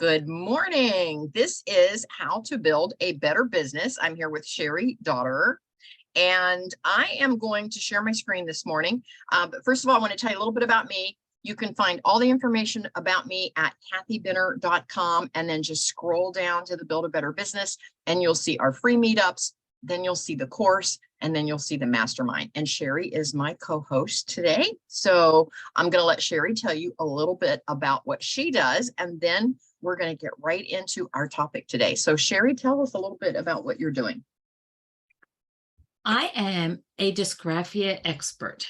Good morning. This is How to Build a Better Business. I'm here with Cheri, daughter, and I am going to share my screen this morning. But first of all, I want to tell you a little bit about me. You can find all the information about me at kathybinner.com, and then just scroll down to the Build a Better Business, and you'll see our free meetups. Then you'll see the course, and then you'll see the mastermind. And Cheri is my co-host today. So I'm going to let Cheri tell you a little bit about what she does, and then we're going to get right into our topic today. So Cheri, tell us a little bit about what you're doing. I am a dysgraphia expert.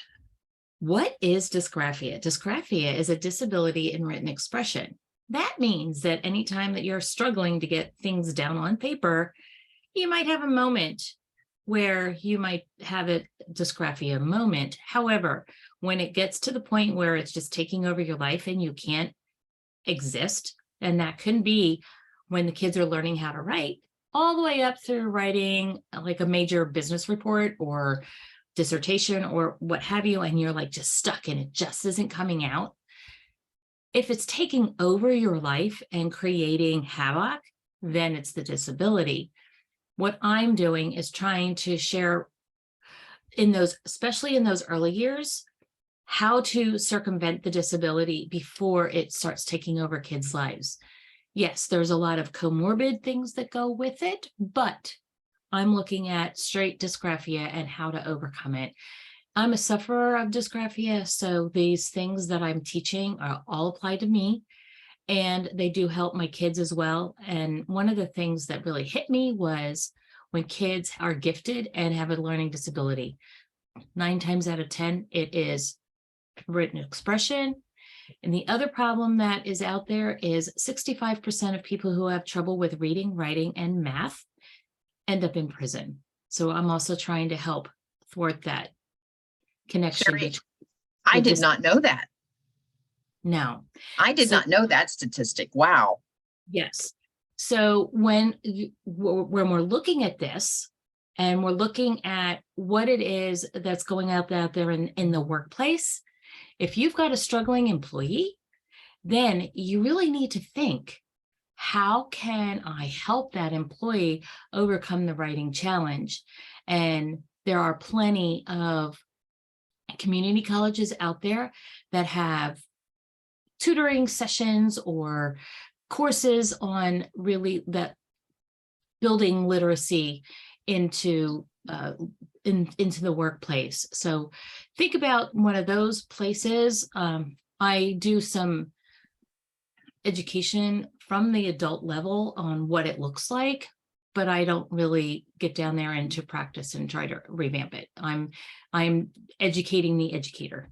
What is dysgraphia? Dysgraphia is a disability in written expression. That means that anytime that you're struggling to get things down on paper, you might have a moment where you might have a dysgraphia moment. However, when it gets to the point where it's just taking over your life and you can't exist, and that can be when the kids are learning how to write, all the way up through writing like a major business report or dissertation or what have you, and you're like just stuck and it just isn't coming out. If it's taking over your life and creating havoc, then it's the disability. What I'm doing is trying to share in those, especially in those early years, how to circumvent the disability before it starts taking over kids' lives. Yes, there's a lot of comorbid things that go with it, but I'm looking at straight dysgraphia and how to overcome it. I'm a sufferer of dysgraphia, so these things that I'm teaching are all applied to me, and they do help my kids as well. And one of the things that really hit me was when kids are gifted and have a learning disability. 9 times out of 10, it is written expression. And the other problem that is out there is 65% of people who have trouble with reading, writing, and math end up in prison. So I'm also trying to help thwart that connection. Cheri, I did not know that. No. I did not know that statistic. Wow. Yes. So when we're looking at this and we're looking at what it is that's going out there in the workplace, if you've got a struggling employee, then you really need to think, how can I help that employee overcome the writing challenge? And there are plenty of community colleges out there that have tutoring sessions or courses on really that building literacy into the workplace. So think about one of those places. I do some education from the adult level on what it looks like, but I don't really get down there into practice and try to revamp it. I'm educating the educator.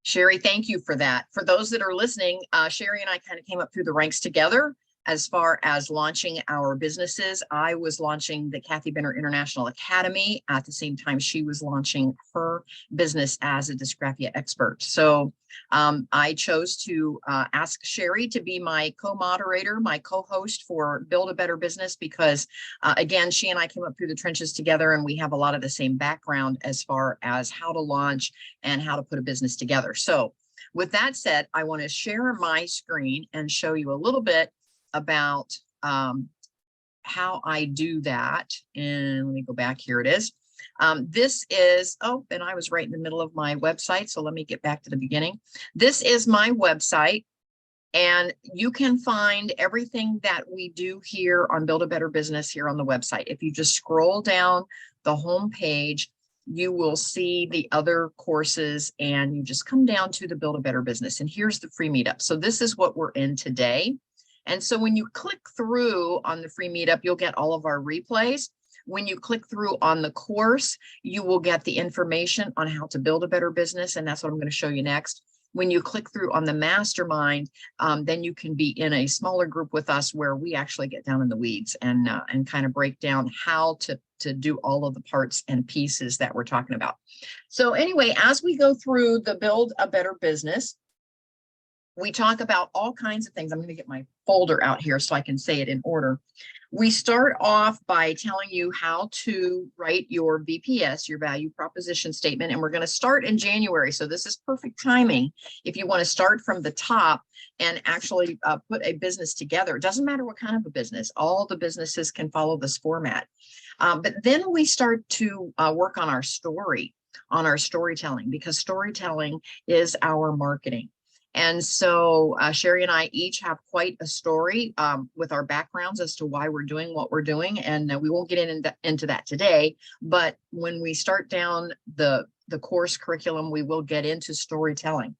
Cheri, thank you for that. For those that are listening, Cheri and I kind of came up through the ranks together as far as launching our businesses. I was launching the Kathy Binner International Academy at the same time she was launching her business as a dysgraphia expert. So I chose to ask Cheri to be my co-moderator, my co-host for Build a Better Business, because again, she and I came up through the trenches together, and we have a lot of the same background as far as how to launch and how to put a business together. So with that said, I want to share my screen and show you a little bit about how I do that. And let me go back. Here it is. This is, oh, and I was right in the middle of my website. So let me get back to the beginning. This is my website, and you can find everything that we do here on Build a Better Business here on the website. If you just scroll down the home page, you will see the other courses, and you just come down to the Build a Better Business. And here's the free meetup. So this is what we're in today. And so when you click through on the free meetup, you'll get all of our replays. When you click through on the course, you will get the information on how to build a better business. And that's what I'm going to show you next. When you click through on the mastermind, then you can be in a smaller group with us where we actually get down in the weeds and kind of break down how to do all of the parts and pieces that we're talking about. So anyway, as we go through the Build a Better Business, we talk about all kinds of things. I'm going to get my folder out here so I can say it in order. We start off by telling you how to write your VPS, your value proposition statement, and we're going to start in January. So this is perfect timing if you want to start from the top and actually put a business together. It doesn't matter what kind of a business. All the businesses can follow this format. But then we start to work on our story, on our storytelling, because storytelling is our marketing. And so Cheri and I each have quite a story with our backgrounds as to why we're doing what we're doing. And we won't get into that today. But when we start down the course curriculum, we will get into storytelling.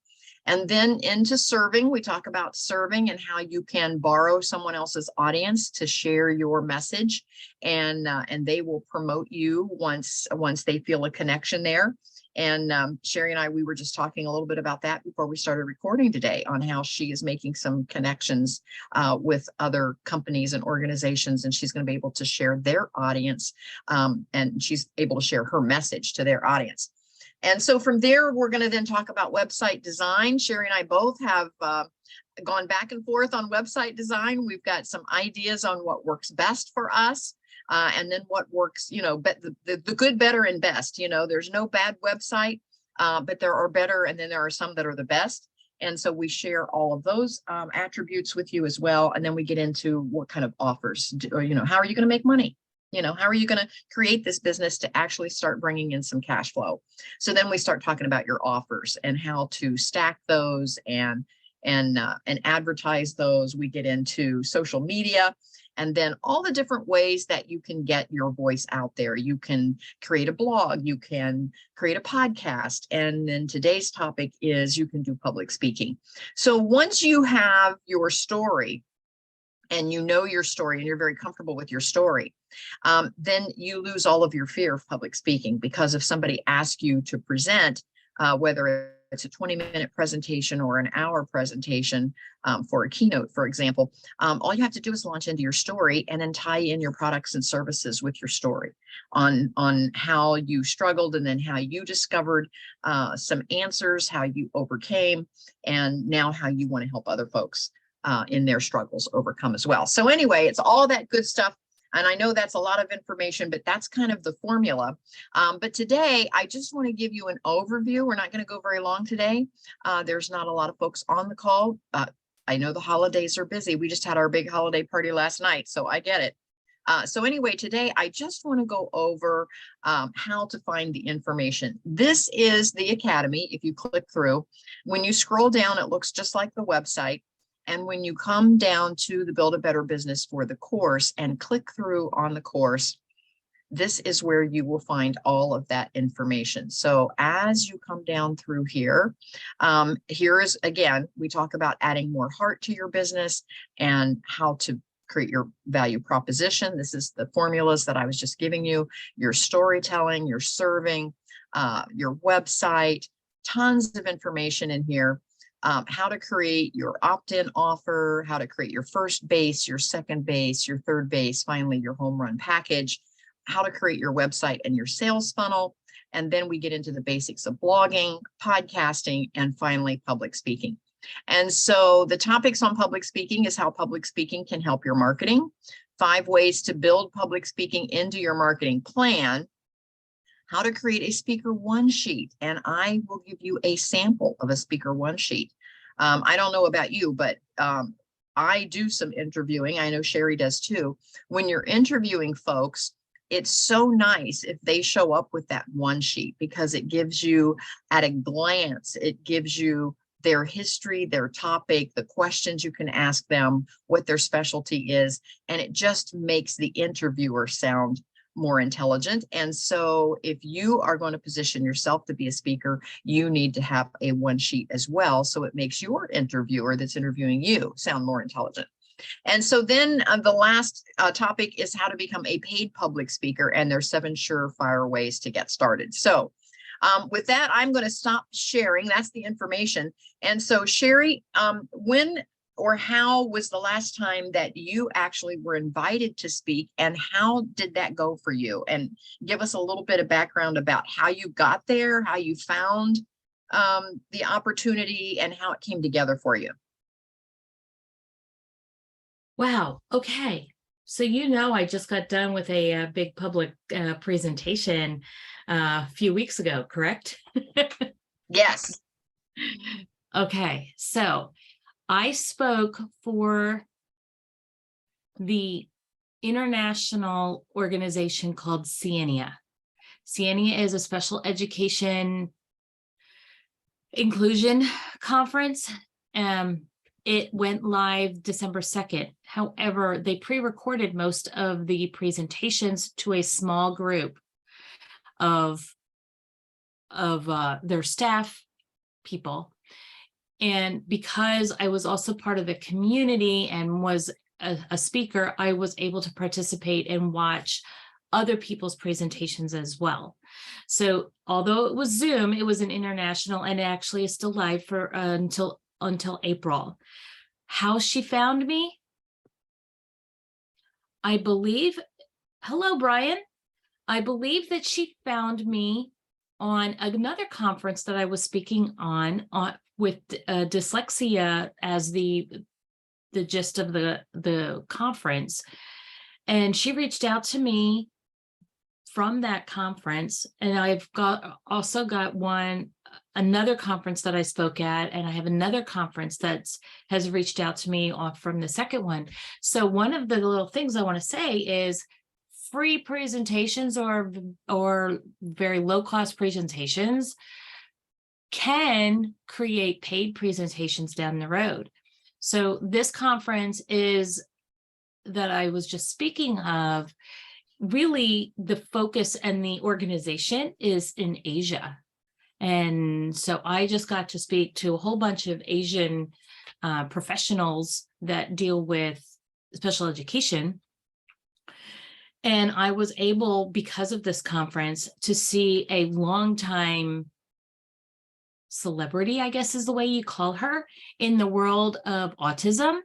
And then into serving, we talk about serving and how you can borrow someone else's audience to share your message, and they will promote you once they feel a connection there. And Cheri and I, we were just talking a little bit about that before we started recording today, on how she is making some connections with other companies and organizations, and she's going to be able to share their audience, and she's able to share her message to their audience. And so from there, we're going to then talk about website design. Cheri and I both have gone back and forth on website design. We've got some ideas on what works best for us. And then what works, but the good, better, and best. There's no bad website, but there are better, and then there are some that are the best. And so we share all of those attributes with you as well. And then we get into what kind of offers, how are you going to make money? How are you going to create this business to actually start bringing in some cash flow? So then we start talking about your offers and how to stack those and advertise those. We get into social media, and then all the different ways that you can get your voice out there. You can create a blog, you can create a podcast, and then today's topic is you can do public speaking. So once you have your story, and you know your story, and you're very comfortable with your story, then you lose all of your fear of public speaking. Because if somebody asks you to present, whether it's a 20-minute presentation or an hour presentation for a keynote, for example, all you have to do is launch into your story and then tie in your products and services with your story on how you struggled, and then how you discovered some answers, how you overcame, and now how you want to help other folks in their struggles overcome as well. So anyway, it's all that good stuff. And I know that's a lot of information, but that's kind of the formula. But today, I just want to give you an overview. We're not going to go very long today. There's not a lot of folks on the call. I know the holidays are busy. We just had our big holiday party last night, so I get it. So anyway, today, I just want to go over how to find the information. This is the Academy. If you click through, when you scroll down, it looks just like the website. And when you come down to the Build a Better Business for the course and click through on the course, this is where you will find all of that information. So as you come down through here, here is, again, we talk about adding more heart to your business and how to create your value proposition. This is the formulas that I was just giving you, your storytelling, your serving, your website, tons of information in here. How to create your opt-in offer, how to create your first base, your second base, your third base, finally your home run package, how to create your website and your sales funnel. And then we get into the basics of blogging, podcasting, and finally public speaking. And so the topics on public speaking is how public speaking can help your marketing, 5 ways to build public speaking into your marketing plan, how to create a speaker one sheet. And I will give you a sample of a speaker one sheet. I don't know about you, but I do some interviewing. I know Cheri does too. When you're interviewing folks, it's so nice if they show up with that one sheet, because it gives you at a glance, it gives you their history, their topic, the questions you can ask them, what their specialty is, and it just makes the interviewer sound more intelligent. And so if you are going to position yourself to be a speaker, you need to have a one sheet as well. So it makes your interviewer that's interviewing you sound more intelligent. And so then the last topic is how to become a paid public speaker, and there's 7 surefire ways to get started. So with that, I'm going to stop sharing. That's the information. And so Cheri, when or how was the last time that you actually were invited to speak, and how did that go for you? And give us a little bit of background about how you got there, how you found the opportunity, and how it came together for you. Wow. Okay. So, I just got done with a, big public presentation a few weeks ago, correct? Yes. Okay. So I spoke for the international organization called Sienia. Sienia is a special education inclusion conference. It went live December 2nd. However, they pre-recorded most of the presentations to a small group of their staff people. And because I was also part of the community and was a speaker, I was able to participate and watch other people's presentations as well. So although it was Zoom, it was an international, and it actually is still live for until April. How she found me, I believe. Hello, Brian. I believe that she found me on another conference that I was speaking on with dyslexia as the gist of the conference, and she reached out to me from that conference. And I've also got another conference that I spoke at, and I have another conference that has reached out to me off from the second one. So one of the little things I want to say is free presentations or very low cost presentations can create paid presentations down the road. So this conference that I was just speaking of, really the focus and the organization is in Asia. And so I just got to speak to a whole bunch of Asian professionals that deal with special education. And I was able, because of this conference, to see a longtime celebrity, I guess is the way you call her, in the world of autism.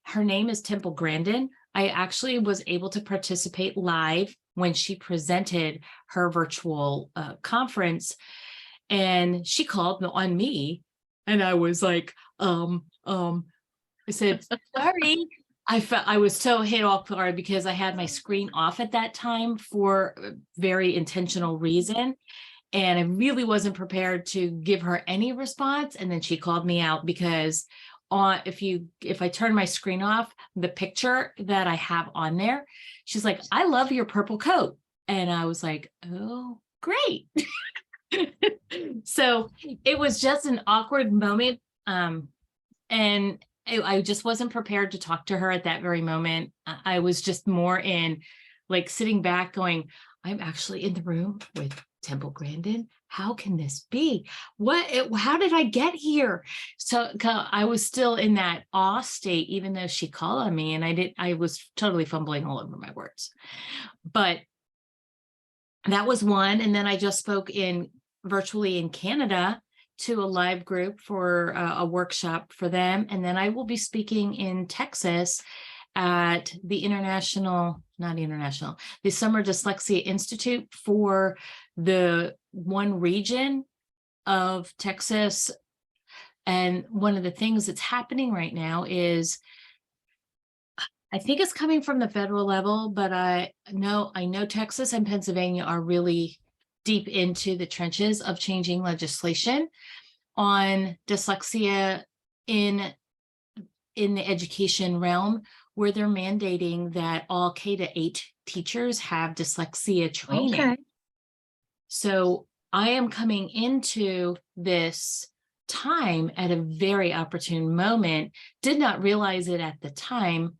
Her name is Temple Grandin. I actually was able to participate live when she presented her virtual conference, and she called on me, and I was like, I said, sorry. I was so hit off guard because I had my screen off at that time for a very intentional reason. And I really wasn't prepared to give her any response. And then she called me out because if I turn my screen off, the picture that I have on there, she's like, I love your purple coat. And I was like, oh, great. So it was just an awkward moment. And I just wasn't prepared to talk to her at that very moment. I was just more in like sitting back going, I'm actually in the room with Temple Grandin. How can this be? How did I get here? So I was still in that awe state, even though she called on me, and I was totally fumbling all over my words. But that was one. And then I just spoke virtually in Canada to a live group for a workshop for them. And then I will be speaking in Texas at the the Summer Dyslexia Institute for the one region of Texas. And one of the things that's happening right now is, I think it's coming from the federal level, but I know Texas and Pennsylvania are really deep into the trenches of changing legislation on dyslexia in the education realm, where they're mandating that all K-8 teachers have dyslexia training. Okay. So I am coming into this time at a very opportune moment, did not realize it at the time.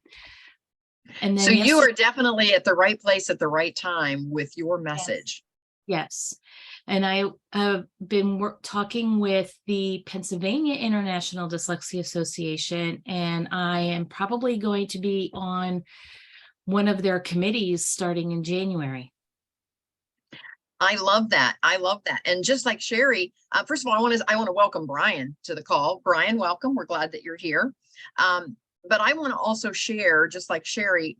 And then so you are definitely at the right place at the right time with your message. Yes. And I have been talking with the Pennsylvania International Dyslexia Association, and I am probably going to be on one of their committees starting in January. I love that. I love that. And just like Cheri, first of all, I want to welcome Brian to the call. Brian, welcome. We're glad that you're here. But I want to also share, just like Cheri,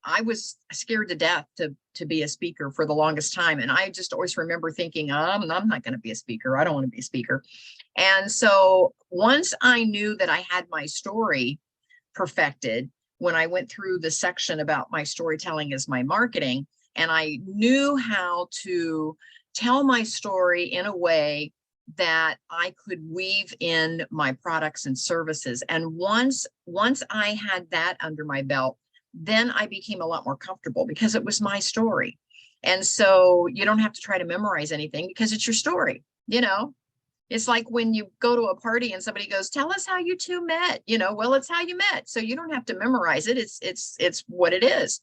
I was scared to death to be a speaker for the longest time. And I just always remember thinking, I'm not going to be a speaker. I don't want to be a speaker. And so once I knew that I had my story perfected, when I went through the section about my storytelling as my marketing, and I knew how to tell my story in a way that I could weave in my products and services. And once I had that under my belt, then I became a lot more comfortable because it was my story. And so you don't have to try to memorize anything because it's your story, you know. It's like when you go to a party and somebody goes, "Tell us how you two met," you know, well, it's how you met. So you don't have to memorize it. It's what it is.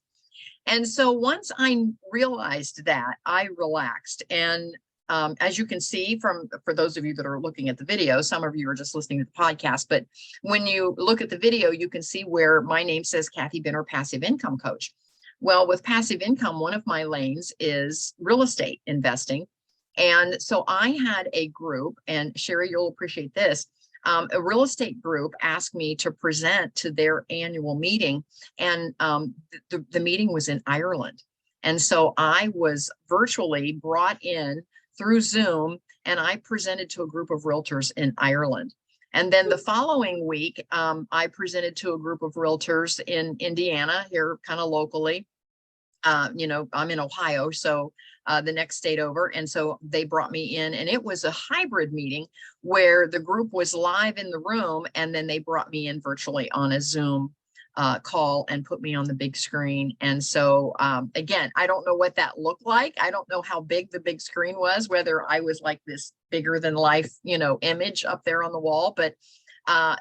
And so once I realized that, I relaxed. And as you can see for those of you that are looking at the video, some of you are just listening to the podcast, but when you look at the video, you can see where my name says Kathy Benner, Passive Income Coach. Well, with passive income, one of my lanes is real estate investing. And so I had a group, and Cheri, you'll appreciate this. A real estate group asked me to present to their annual meeting, and the meeting was in Ireland. And so I was virtually brought in through Zoom, and I presented to a group of realtors in Ireland. And then the following week, I presented to a group of realtors in Indiana, here kind of locally. You know, I'm in Ohio, so the next state over. And so they brought me in, and it was a hybrid meeting where the group was live in the room, and then they brought me in virtually on a Zoom call and put me on the big screen. And so again, I don't know what that looked like. I don't know how big the big screen was, whether I was like this bigger than life, you know, image up there on the wall. But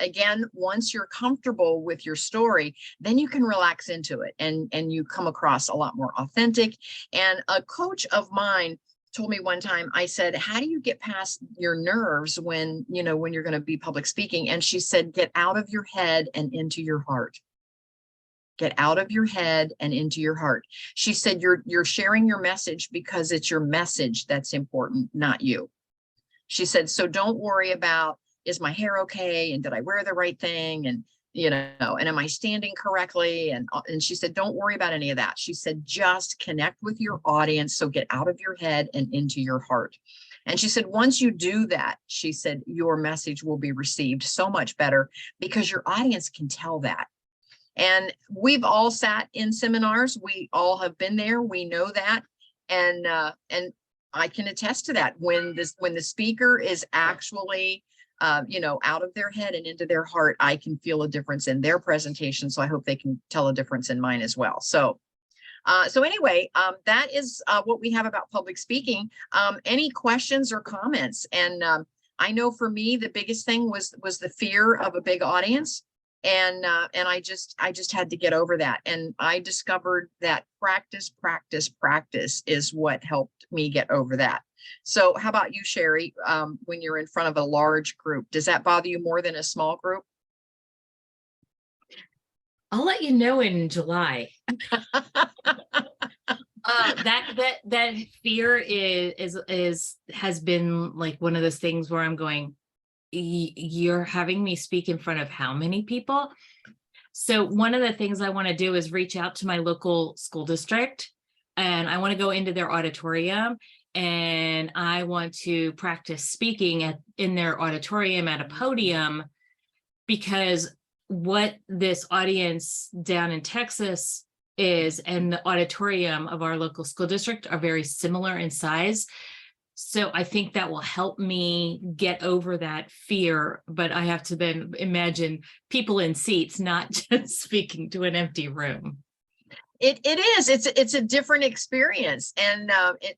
again, once you're comfortable with your story, then you can relax into it, and you come across a lot more authentic. And a coach of mine told me one time, I said, "How do you get past your nerves when, you know, when you're going to be public speaking?" And she said, "Get out of your head and into your heart. Get out of your head and into your heart." She said, you're sharing your message because it's your message that's important, not you." She said, "So don't worry about, is my hair okay? And did I wear the right thing? And, you know, and am I standing correctly?" And she said, "Don't worry about any of that." She said, "Just connect with your audience. So get out of your head and into your heart." And she said, once you do that, she said, your message will be received so much better because your audience can tell that. And we've all sat in seminars. We all have been there. We know that. And I can attest to that. When the speaker is actually you know, out of their head and into their heart, I can feel a difference in their presentation. So I hope they can tell a difference in mine as well. So anyway, that is what we have about public speaking. Any questions or comments? And I know for me, the biggest thing was the fear of a big audience. And I just had to get over that. And I discovered that practice is what helped me get over that. So how about you, Cheri? When you're in front of a large group, does that bother you more than a small group? I'll let you know in July. That fear has been like one of those things where I'm going, you're having me speak in front of how many people? So one of the things I want to do is reach out to my local school district, and I want to go into their auditorium, and I want to practice speaking in their auditorium at a podium, because what this audience down in Texas is and the auditorium of our local school district are very similar in size. So I think that will help me get over that fear, but I have to then imagine people in seats, not just speaking to an empty room. It is. It's a different experience. And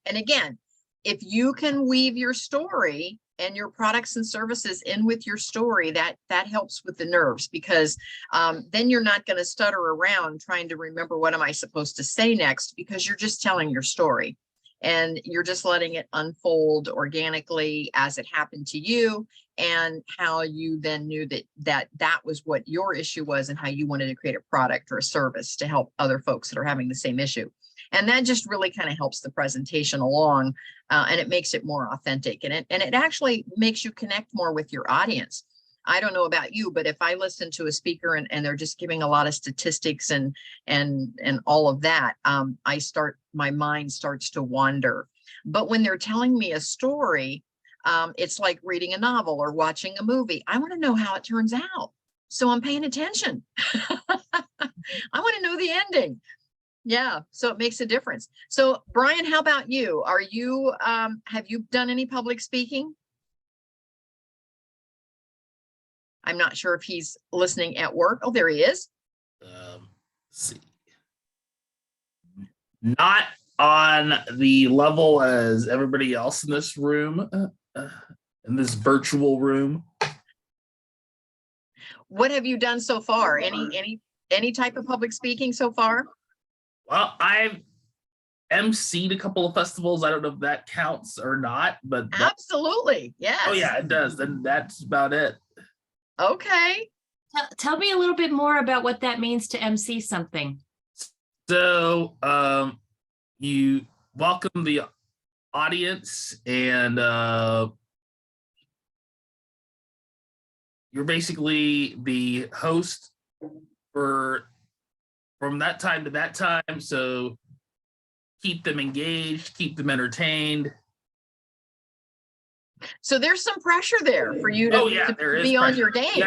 again, if you can weave your story and your products and services in with your story, that helps with the nerves, because then you're not going to stutter around trying to remember what am I supposed to say next, because you're just telling your story. And you're just letting it unfold organically as it happened to you, and how you then knew that was what your issue was, and how you wanted to create a product or a service to help other folks that are having the same issue. And that just really kind of helps the presentation along, and it makes it more authentic, and it actually makes you connect more with your audience. I don't know about you, but if I listen to a speaker and they're just giving a lot of statistics and all of that, my mind starts to wander. But when they're telling me a story, it's like reading a novel or watching a movie. I want to know how it turns out, so I'm paying attention. I want to know the ending. Yeah, so it makes a difference. So Brian, how about you? Are you have you done any public speaking? I'm not sure if he's listening at work. Oh, there he is. Let's see. Not on the level as everybody else in this room, in this virtual room. What have you done so far? Any type of public speaking so far? Well, I've emceed a couple of festivals. I don't know if that counts or not, but Absolutely. Yes. oh yeah, it does. Then that's about it. Okay. Tell me a little bit more about what that means to MC something. So you welcome the audience and you're basically the host for from that time to that time. So keep them engaged, keep them entertained. So there's some pressure there for you to be on your game.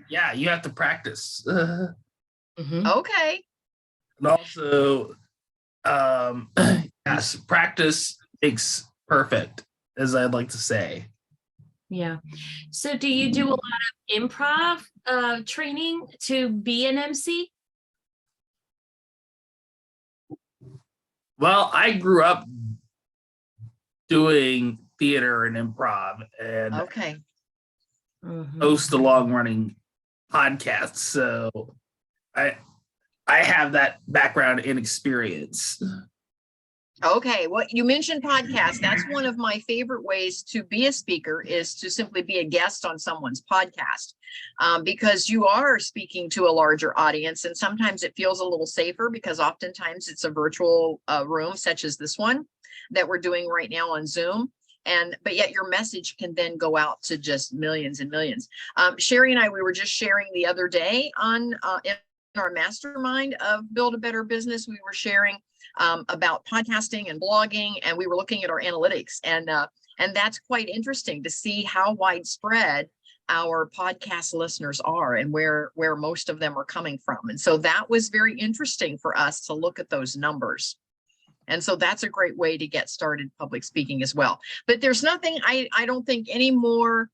Yeah, you have to practice. Okay. And also, yes, practice makes perfect, as I'd like to say. Yeah. So do you do a lot of improv training to be an MC? Well, I grew up doing theater and improv and Okay. host a long running podcast. So I have that background and experience. Okay. Well, you mentioned podcasts. That's one of my favorite ways to be a speaker is to simply be a guest on someone's podcast because you are speaking to a larger audience. And sometimes it feels a little safer because oftentimes it's a virtual room such as this one that we're doing right now on Zoom. But yet your message can then go out to just millions and millions. Cheri and I, we were just sharing the other day on in our mastermind of Build a Better Business. We were sharing about podcasting and blogging, and we were looking at our analytics, and that's quite interesting to see how widespread our podcast listeners are and where most of them are coming from. And so that was very interesting for us to look at those numbers. And so that's a great way to get started public speaking as well. But there's nothing I don't think any more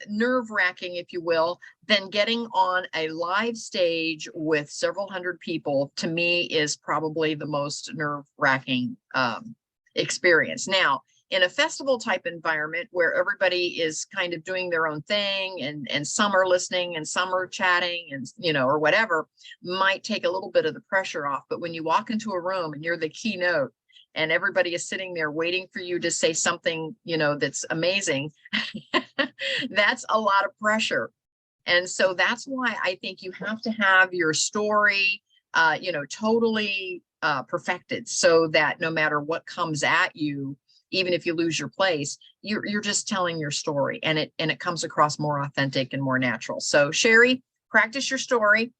nerve-wracking, if you will, than getting on a live stage with several hundred people. To me, is probably the most nerve-wracking experience. Now, in a festival type environment where everybody is kind of doing their own thing and some are listening and some are chatting and or whatever, might take a little bit of the pressure off. But when you walk into a room and you're the keynote and everybody is sitting there waiting for you to say something that's amazing, that's a lot of pressure. And so that's why I think you have to have your story totally perfected, so that no matter what comes at you, even if you lose your place, you're just telling your story, and it comes across more authentic and more natural. So Cheri, practice your story.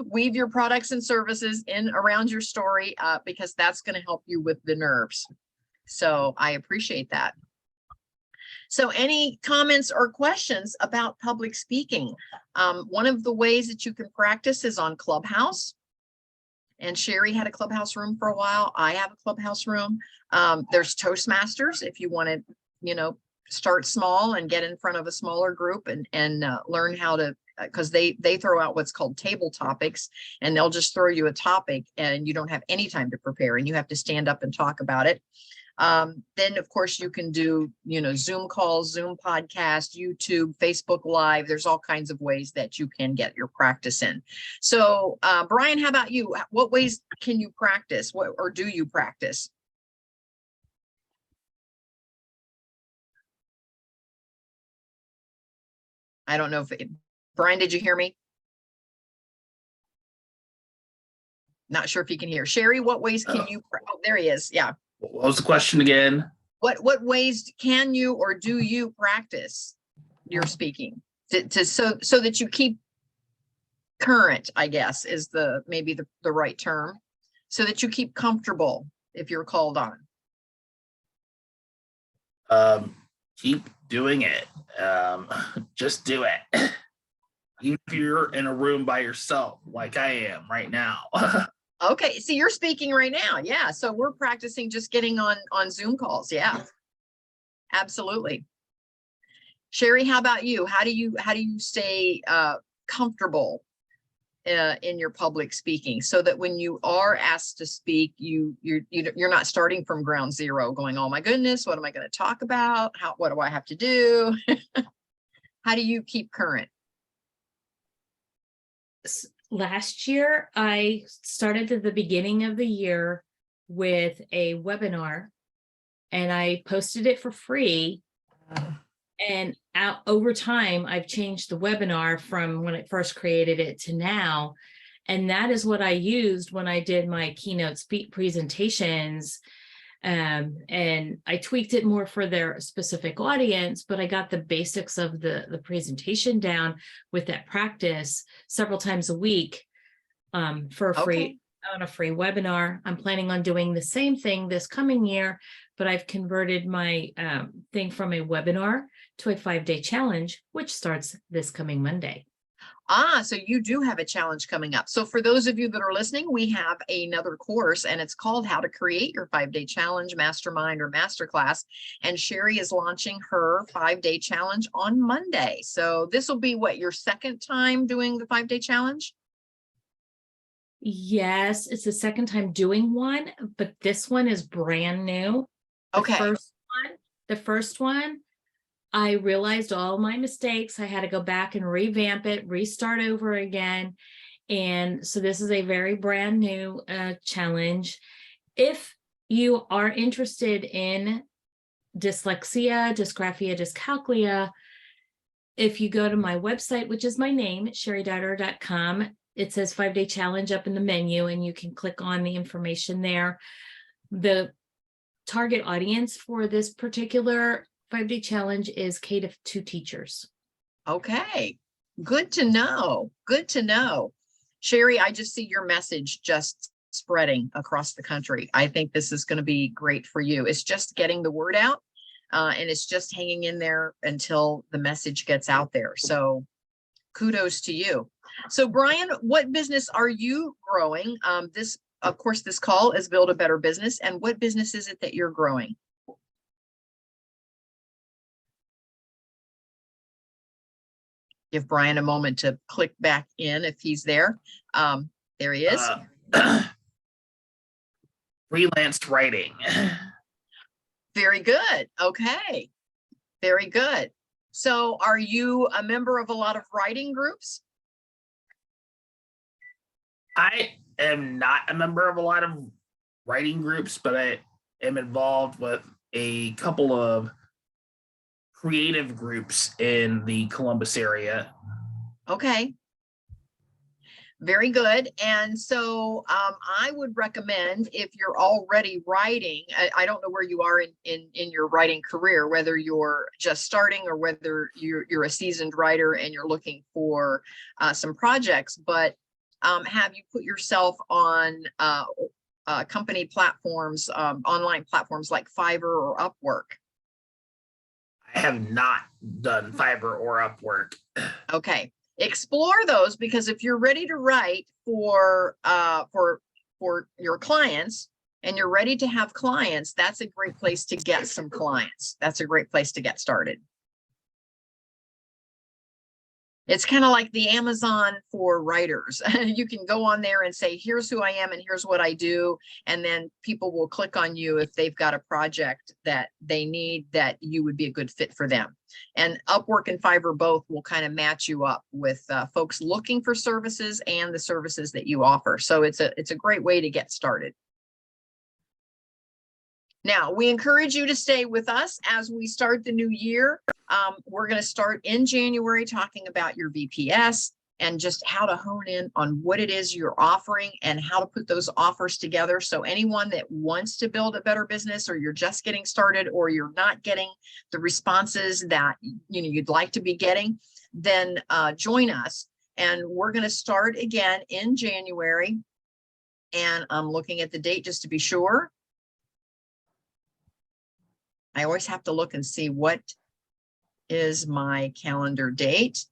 Weave your products and services in around your story because that's going to help you with the nerves. So I appreciate that. So any comments or questions about public speaking? One of the ways that you can practice is on Clubhouse. And Cheri had a Clubhouse room for a while. I have a Clubhouse room. There's Toastmasters if you want to, start small and get in front of a smaller group and learn how to, because they throw out what's called table topics, and they'll just throw you a topic and you don't have any time to prepare and you have to stand up and talk about it. Then of course you can do, Zoom calls, Zoom podcast, YouTube, Facebook Live. There's all kinds of ways that you can get your practice in. So, Brian, how about you? What ways can you practice? Or do you practice? I don't know if Brian, did you hear me? Not sure if he can hear. Cheri, what ways can you? Oh, there he is. Yeah. What was the question again? What ways can you or do you practice your speaking so that you keep current, I guess, is maybe the right term, so that you keep comfortable if you're called on? Keep doing it. Just do it. even if you're in a room by yourself, like I am right now. Okay, so you're speaking right now. Yeah, so we're practicing just getting on Zoom calls. Yeah, absolutely. Cheri, how about you? How do you stay comfortable in your public speaking so that when you are asked to speak, you're not starting from ground zero going, oh my goodness, what am I going to talk about? What do I have to do? How do you keep current? Last year, I started at the beginning of the year with a webinar, and I posted it for free. And over time, I've changed the webinar from when I first created it to now. And that is what I used when I did my keynote presentations. And I tweaked it more for their specific audience, but I got the basics of the presentation down with that practice several times a week for a free, on a free webinar. I'm planning on doing the same thing this coming year, but I've converted my thing from a webinar to a 5-day challenge, which starts this coming Monday. So you do have a challenge coming up. So for those of you that are listening, we have another course, and it's called How to Create Your 5-Day Challenge, Mastermind, or Masterclass. And Cheri is launching her 5-day challenge on Monday. So this will be what, your second time doing the 5-day challenge? Yes, it's the second time doing one, but this one is brand new. Okay. The first one, I realized all my mistakes. I had to go back and revamp it, restart over again. And so this is a very brand new challenge. If you are interested in dyslexia, dysgraphia, dyscalculia, if you go to my website, which is my name, cheri.com, it says 5-day challenge up in the menu, and you can click on the information there. The target audience for this particular 5-day challenge is K-2 teachers. Okay, good to know. Good to know. Cheri, I just see your message just spreading across the country. I think this is going to be great for you. It's just getting the word out, and it's just hanging in there until the message gets out there. So kudos to you. So Brian, what business are you growing? Of course, this call is Build a Better Business. And what business is it that you're growing? Give Brian a moment to click back in if he's there. There he is. Freelance writing. Very good. Okay. Very good. So are you a member of a lot of writing groups? I am not a member of a lot of writing groups, but I am involved with a couple of creative groups in the Columbus area. Okay. Very good. And so I would recommend, if you're already writing, I don't know where you are in your writing career, whether you're just starting or whether you're a seasoned writer and you're looking for some projects, but have you put yourself on company platforms, online platforms like Fiverr or Upwork? I have not done Fiverr or Upwork. Okay. Explore those, because if you're ready to write for your clients and you're ready to have clients, that's a great place to get some clients. That's a great place to get started. It's kind of like the Amazon for writers. You can go on there and say, here's who I am and here's what I do. And then people will click on you if they've got a project that they need that you would be a good fit for them. And Upwork and Fiverr both will kind of match you up with folks looking for services and the services that you offer. So it's a great way to get started. Now, we encourage you to stay with us as we start the new year. We're going to start in January talking about your VPS and just how to hone in on what it is you're offering and how to put those offers together. So anyone that wants to build a better business, or you're just getting started, or you're not getting the responses that you'd like to be getting, then join us. And we're going to start again in January. And I'm looking at the date just to be sure. I always have to look and see what is my calendar date.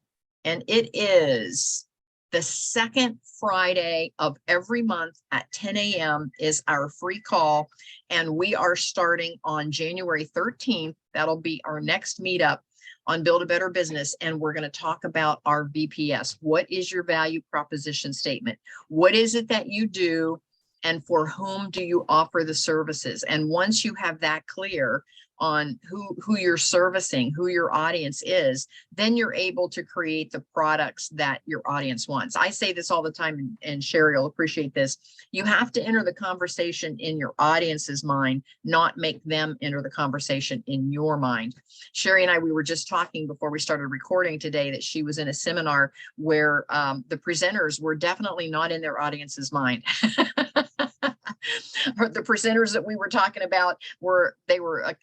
And it is the second Friday of every month at 10 a.m. is our free call. And we are starting on January 13th. That'll be our next meetup on Build a Better Business. And we're going to talk about our VPS. What is your value proposition statement? What is it that you do? And for whom do you offer the services? And once you have that clear on who you're servicing, who your audience is, then you're able to create the products that your audience wants. I say this all the time, and Cheri will appreciate this. You have to enter the conversation in your audience's mind, not make them enter the conversation in your mind. Cheri and I, we were just talking before we started recording today that she was in a seminar where the presenters were definitely not in their audience's mind. Or the presenters that we were talking about were they were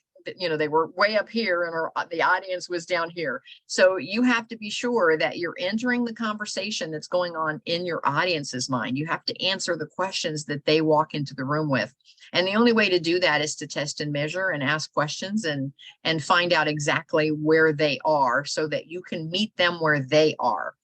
way up here and the audience was down here. So you have to be sure that you're entering the conversation that's going on in your audience's mind. You have to answer the questions that they walk into the room with. And the only way to do that is to test and measure and ask questions and find out exactly where they are so that you can meet them where they are.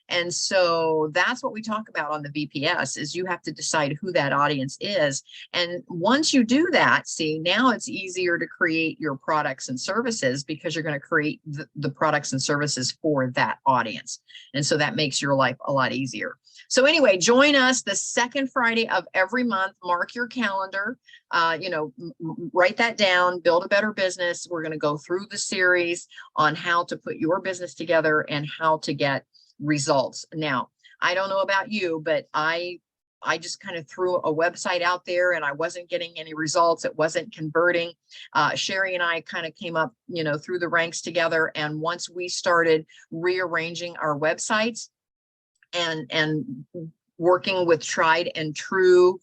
And so that's what we talk about on the VPS is you have to decide who that audience is. And once you do that, see, now it's easier to create your products and services because you're going to create the products and services for that audience. And so that makes your life a lot easier. So anyway, join us the second Friday of every month. Mark your calendar, write that down, Build a Better Business. We're going to go through the series on how to put your business together and how to get results. Now, I don't know about you, but I just kind of threw a website out there and I wasn't getting any results. It wasn't converting. Cheri and I kind of came up, through the ranks together. And once we started rearranging our websites and working with tried and true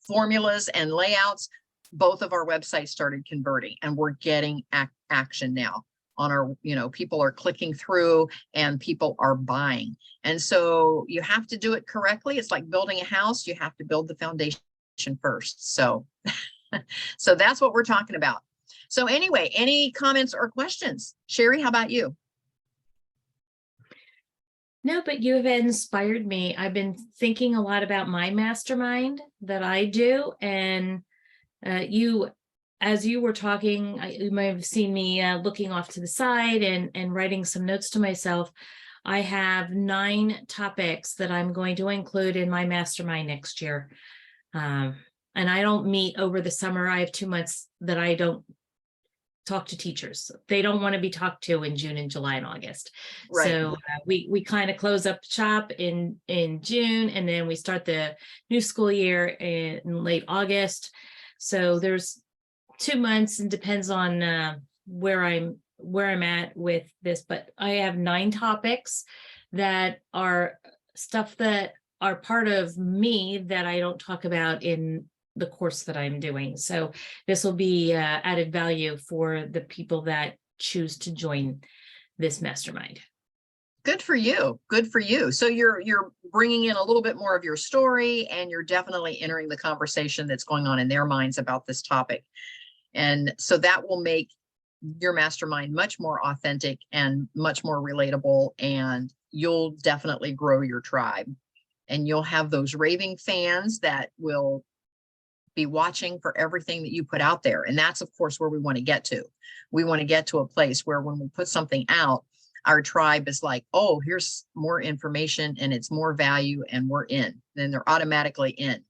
formulas and layouts, both of our websites started converting and we're getting action now. On our, people are clicking through and people are buying. And so you have to do it correctly. It's like building a house. You have to build the foundation first. So, so that's what we're talking about. So anyway, any comments or questions? Cheri, how about you? No, but you have inspired me. I've been thinking a lot about my mastermind that I do. And as you were talking, you might have seen me looking off to the side and writing some notes to myself. I have 9 topics that I'm going to include in my mastermind next year. And I don't meet over the summer. I have 2 months that I don't talk to teachers. They don't want to be talked to in June and July and August. Right. So we kind of close up shop in June, and then we start the new school year in late August. So there's 2 months, and depends on where I'm at with this, but I have 9 topics that are stuff that are part of me that I don't talk about in the course that I'm doing. So this will be added value for the people that choose to join this mastermind. Good for you. Good for you. So you're bringing in a little bit more of your story, and you're definitely entering the conversation that's going on in their minds about this topic. And so that will make your mastermind much more authentic and much more relatable, and you'll definitely grow your tribe. And you'll have those raving fans that will be watching for everything that you put out there. And that's, of course, where we want to get to. We want to get to a place where when we put something out, our tribe is like, oh, here's more information and it's more value and we're in. Then they're automatically in.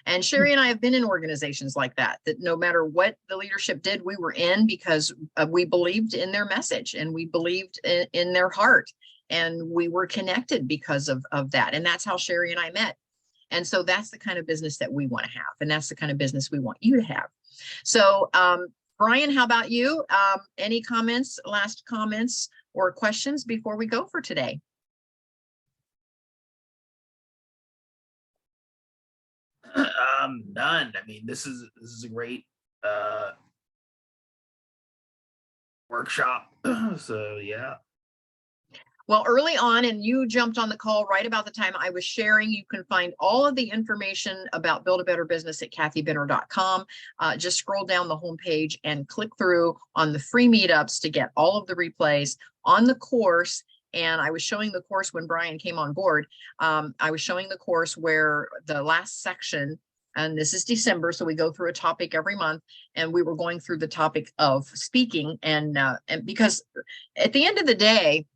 And Cheri and I have been in organizations like that no matter what the leadership did, we were in because we believed in their message and we believed in their heart, and we were connected because of that. And that's how Cheri and I met. And so that's the kind of business that we want to have. And that's the kind of business we want you to have. So Brian, how about you? Any comments, last comments or questions before we go for today? None. I mean, this is a great workshop. So yeah. Well, early on, and you jumped on the call right about the time I was sharing, you can find all of the information about Build a Better Business at kathybinner.com. Just scroll down the homepage and click through on the free meetups to get all of the replays on the course and I was showing the course when Brian came on board. I was showing the course where the last section, and this is December, so we go through a topic every month, and we were going through the topic of speaking, and because at the end of the day,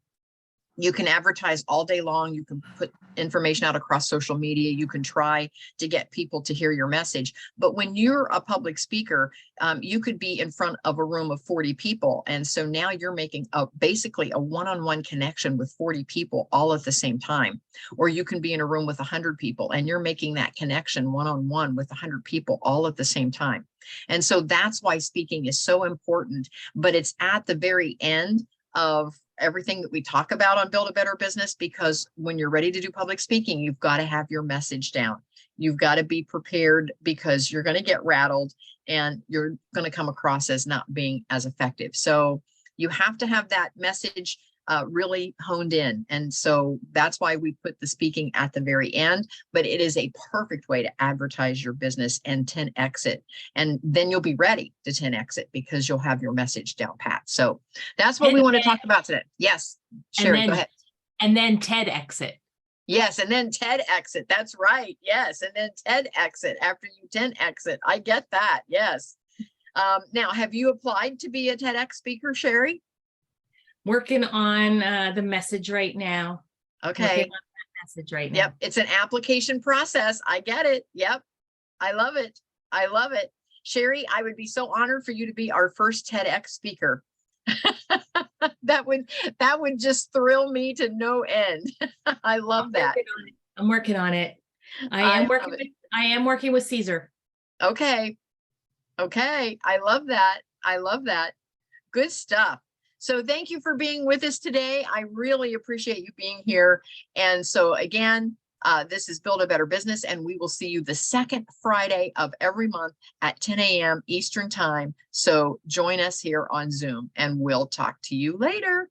you can advertise all day long. You can put information out across social media. You can try to get people to hear your message. But when you're a public speaker, you could be in front of a room of 40 people. And so now you're making basically a one-on-one connection with 40 people all at the same time. Or you can be in a room with 100 people and you're making that connection one-on-one with 100 people all at the same time. And so that's why speaking is so important, but it's at the very end of everything that we talk about on Build a Better Business, because when you're ready to do public speaking, you've got to have your message down. You've got to be prepared, because you're going to get rattled and you're going to come across as not being as effective. So you have to have that message really honed in. And so that's why we put the speaking at the very end, but it is a perfect way to advertise your business and 10x it. And then you'll be ready to 10x it because you'll have your message down pat. So that's what we want to talk about today. Yes, Cheri, go ahead. And then TEDx it. Yes, and then TEDx it. That's right. Yes, and then TEDx it after you 10x it. I get that. Yes. Now, have you applied to be a TEDx speaker, Cheri? Working on the message right now. Okay. Working on that message right now. Yep. It's an application process. I get it. Yep. I love it. I love it. Cheri, I would be so honored for you to be our first TEDx speaker. That would just thrill me to no end. I love that. I'm working on it. I am working with Caesar. Okay. Okay. I love that. I love that. Good stuff. So thank you for being with us today. I really appreciate you being here. And so again, this is Build a Better Business, and we will see you the second Friday of every month at 10 a.m. Eastern Time. So join us here on Zoom, and we'll talk to you later.